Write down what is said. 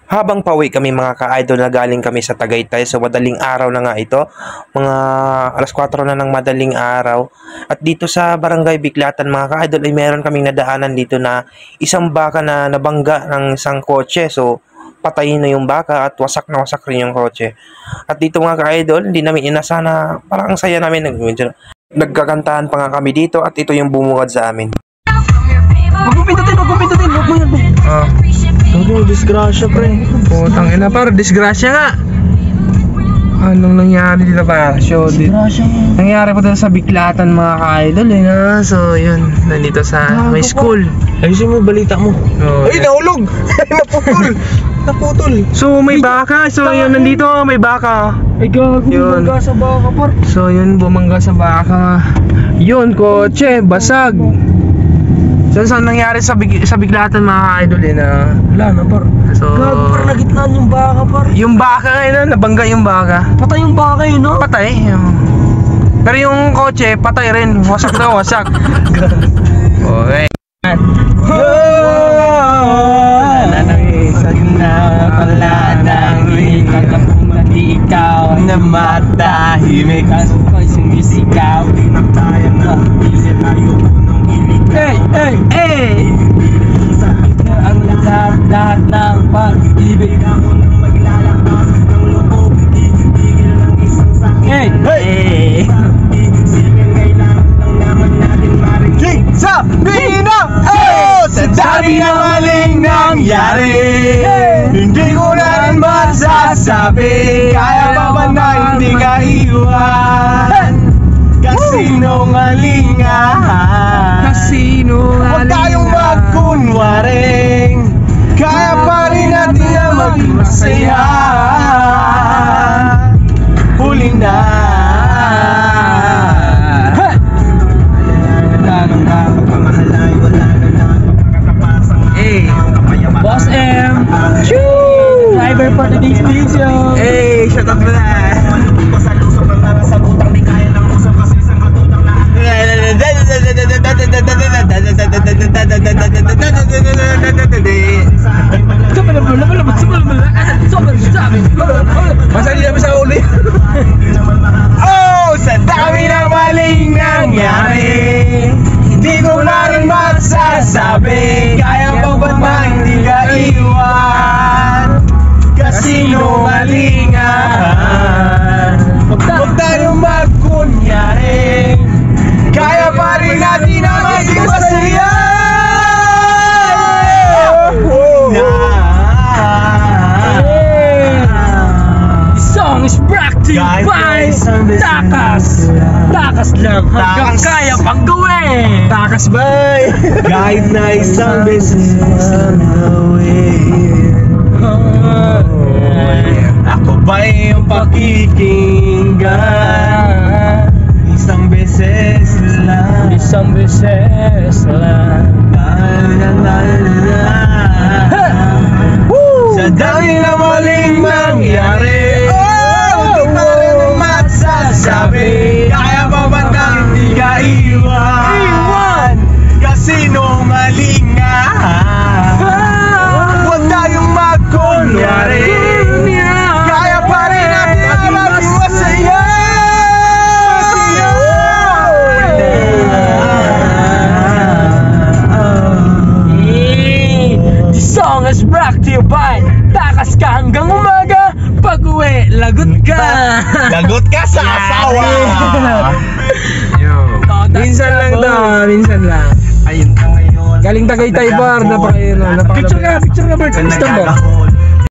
Habang pauwi kami mga ka-idol na galing kami sa Tagaytay, so madaling araw na nga ito, mga alas 4 na ng madaling araw. At dito sa Barangay Biklatan mga ka-idol ay meron kaming nadaanan dito na isang baka na nabangga ng isang kotse. So patayin na yung baka at wasak na wasak rin yung kotse. At dito mga ka-idol, hindi namin inasahan na parang ang saya namin. Nagkakantahan pa nga kami dito at ito yung bumungad sa amin. Magpindutin, huwag mo yan. Ano, disgrasya pre. Putang ina par, disgrasya nga. Anong nangyari dito par? So, nangyari po dito sa Biklatan mga ka-idol na. So, yun, nandito sa may school. Ayusin mo, balita mo. Oh, ay, nahulog! Naputol! So, may baka. So, yun, nandito, may baka. Ay, gago, bumangga sa baka par. So, yun, bumangga sa baka. Yun, kotse, basag. So, saan nangyari sa Biklatan mga ka-idol na? Wala na par. So, Gago par, nagitnaan yung baka par. yung baka ngayon, nabangga yung baka. Patay yung baka yun, no? Patay. Pero yung kotse, patay rin. Wasak na wasak. Okay. Wala nang isang na pala nang ikat na pumati ikaw na matahimik. Kaso ko'y sumisigaw, di na tayo na isip tayo ng ilig. Hey! Sakit na ang lahat ng pag-ibig. Ako nang maglalakas ng loob, tigil ng isang sakit. Hey! Sabihin na! Oh! Sa dami ng maling nangyari, hindi ko na rin masasabi. Kaya pa ba na hindi ka iwan? Kasinungalingan. Huwag tayong magkunwaring, kaya pa rin natin na maging masaya. Huli na. Boss M! Driver for the distinction! Hey, shut up mo na. Masali namin sa uli. Oh! Sa dami ng maling nangyari, hindi ko na rin masasabi. Kaya pa ba na hindi ka iwan? Kasinungalingan. Huwag tayong magkunyari, kaya pa rin natin na maging masaya. This song is brought to you by Takas lang hanggang kaya pang gawin. Takas bay! Kahit na isang beses lang gawin. Ako ba yung pakikinggan? Isang beses lang. Isang beses lang. Sa dami na maling mangyari, hindi pa rin masasabi. Kaya pa ba na hindi ka iwan? Kasinungalingan. Huwag tayong magkunwari, kaya pa rin natin na maging masaya. This song is brought to you by Takas ka hanggang umaga, pag-uwi, lagot ka. Lagot ka sa asawa. Minsan lang to, minsan lang. Ayun na ngayon. Galing Tagaytay bar, napaka-ino. Picture ka, Bert. Gusto mo?